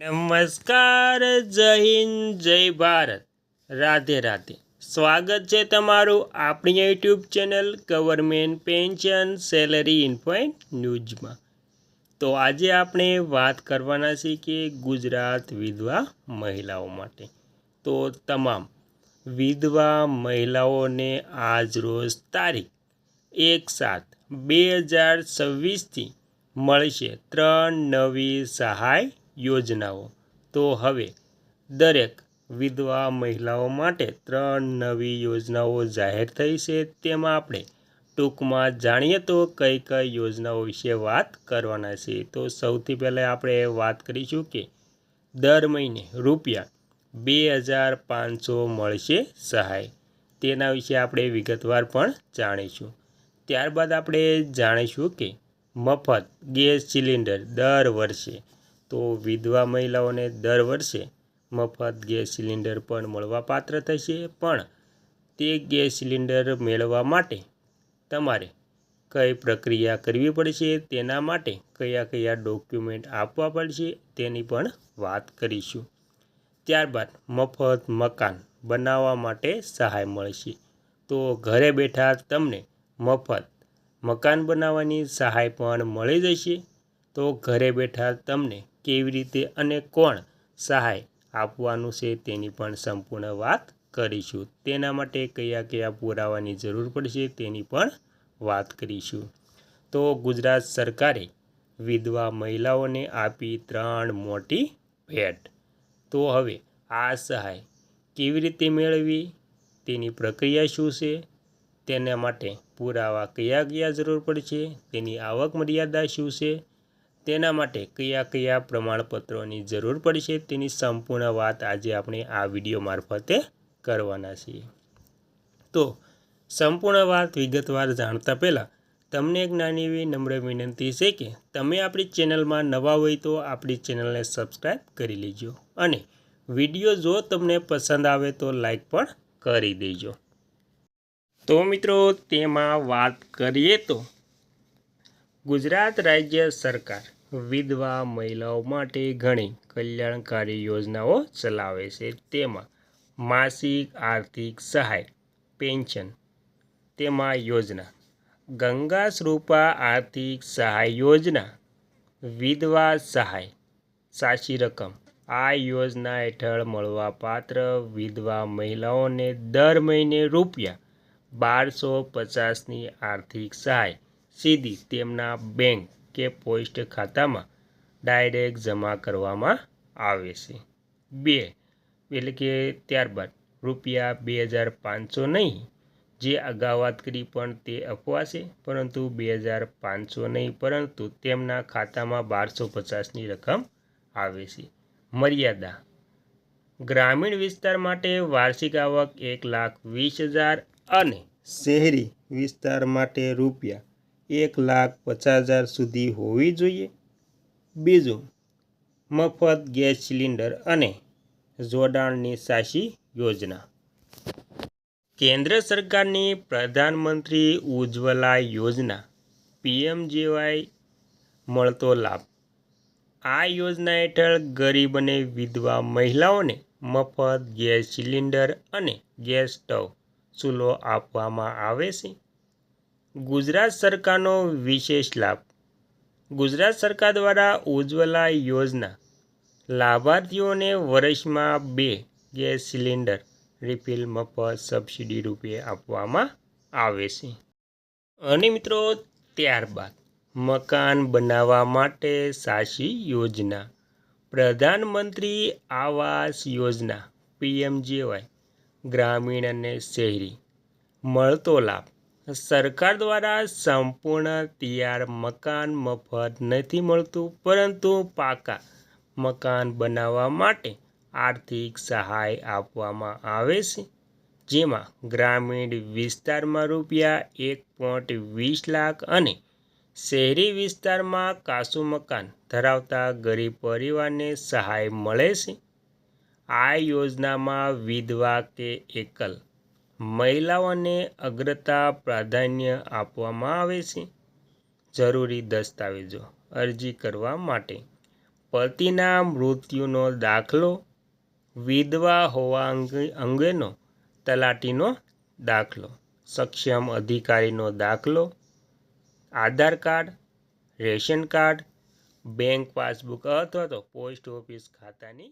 નમસ્કાર, જય હિન્દ, જય ભારત, રાધે રાધે. સ્વાગત છે તમારું આપણી YouTube channel government pension salary info ન્યૂઝમાં. તો આજે આપણે વાત કરવાના છીએ કે ગુજરાત વિધવા મહિલાઓ માટે. તો તમામ વિધવા મહિલાઓને આજ રોજ તારીખ 1/7/2026થી મળશે 3 નવી સહાય યોજનાઓ. તો હવે દરેક વિધવા મહિલાઓ માટે 3 નવી યોજનાઓ જાહેર થઈ છે. તેમાં આપણે ટૂંકમાં જાણીએ તો કઈ કઈ યોજનાઓ વિશે વાત કરવાના છે. તો સૌથી પહેલાં આપણે વાત કરીશું કે દર મહિને ₹2500 મળશે સહાય. તેના વિશે આપણે વિગતવાર પણ જાણીશું. ત્યારબાદ આપણે જાણીશું કે મફત ગેસ સિલિન્ડર દર વર્ષે. તો વિધવા મહિલાઓને દર વર્ષે મફત ગેસ સિલિન્ડર પણ મળવાપાત્ર થશે. પણ તે ગેસ સિલિન્ડર મેળવવા માટે તમારે કઈ પ્રક્રિયા કરવી પડશે, તેના માટે કયા કયા ડોક્યુમેન્ટ આપવા પડશે તેની પણ વાત કરીશું. ત્યારબાદ મફત મકાન બનાવવા માટે સહાય મળશે. તો ઘરે બેઠા તમને મફત મકાન બનાવવાની સહાય પણ મળી જશે. તો ઘરે બેઠા તમને કેવી રીતે અને કોણ સહાય આપવાનું છે તેની પણ સંપૂર્ણ વાત કરીશું. તેના માટે કયા કયા પુરાવાની જરૂર પડશે તેની પણ વાત કરીશું. તો ગુજરાત સરકારે વિધવા મહિલાઓને આપી 3 મોટી ભેટ. તો હવે આ સહાય કેવી રીતે મેળવવી, તેની પ્રક્રિયા શું છે, તેના માટે પુરાવા કયા કયા જરૂર પડશે, તેની આવક મર્યાદા શું છે, તેના માટે કયા કયા પ્રમાણપત્રોની જરૂર પડશે, તેની સંપૂર્ણ વાત આજે આપણે આ વિડીયો મારફતે કરવાના છીએ. તો સંપૂર્ણ વાત વિગતવાર જાણતા પહેલાં તમને એક નાની એવી નમ્ર વિનંતી છે કે તમે આપણી ચેનલમાં નવા હોય તો આપણી ચેનલને સબસ્ક્રાઈબ કરી લેજો અને વિડીયો જો તમને પસંદ આવે તો લાઈક પણ કરી દેજો. તો મિત્રો, તેમાં વાત કરીએ તો ગુજરાત રાજ્ય સરકાર વિધવા મહિલાઓ માટે ઘણી કલ્યાણકારી યોજનાઓ ચલાવે છે. તેમાં માસિક આર્થિક સહાય પેન્શન. તેમાં યોજના ગંગા સ્વરૂપા આર્થિક સહાય યોજના, વિધવા સહાય સાચી રકમ. આ યોજના હેઠળ મળવાપાત્ર વિધવા મહિલાઓને દર મહિને ₹1250ની આર્થિક સહાય સીધી તેમના બેંક કે પોસ્ટ ખાતામાં ડાયરેક્ટ જમા કરવામાં આવે છે. ત્યારબાદ ₹2500 નહીં, જે અગાઉ વાત કરી પણ તે અફવા છે, પરંતુ 2500 નહીં, પરંતુ તેમના ખાતામાં 1250ની રકમ આવે છે. મર્યાદા ગ્રામીણ વિસ્તાર માટે વાર્ષિક આવક 1,20,000 અને શહેરી વિસ્તાર માટે ₹1,50,000 સુધી હોવી જોઈએ. બીજું, મફત ગેસ સિલિન્ડર અને જોડાણની સાચી યોજના. કેન્દ્ર સરકારની પ્રધાનમંત્રી ઉજ્જવલા યોજના PMJY મળતો લાભ. આ યોજના હેઠળ ગરીબ અને વિધવા મહિલાઓને મફત ગેસ સિલિન્ડર અને ગેસ સ્ટવ ચૂલો આપવામાં આવે છે. ગુજરાત સરકારનો વિશેષ લાભ. ગુજરાત સરકાર દ્વારા ઉજ્જવલા યોજના લાભાર્થીઓને વર્ષમાં 2 ગેસ સિલિન્ડર રિફિલ મફત સબસિડી રૂપે આપવામાં આવે છે. અને મિત્રો, ત્યારબાદ મકાન બનાવવા માટે સાચી યોજના. પ્રધાનમંત્રી આવાસ યોજના PMJY ગ્રામીણ અને શહેરી મળતો લાભ. સરકાર દ્વારા સંપૂર્ણ તૈયાર મકાન મફત નથી મળતું, પરંતુ પાકા મકાન બનાવવા માટે આર્થિક સહાય આપવામાં આવે છે. જેમાં ગ્રામીણ વિસ્તારમાં ₹1.20 લાખ અને શહેરી વિસ્તારમાં કાચું મકાન ધરાવતા ગરીબ પરિવારને સહાય મળે છે. આ યોજનામાં વિધવા કે એકલ મહિલાઓને અગ્રતા પ્રાધાન્ય આપવામાં આવે છે. જરૂરી દસ્તાવેજો. અરજી કરવા માટે પતિના મૃત્યુનો દાખલો, વિધવા હોવા અંગેનો તલાટીનો દાખલો, સક્ષમ અધિકારીનો દાખલો, Aadhaar card, ration card, bank passbook અથવા તો પોસ્ટ ઓફિસ ખાતાની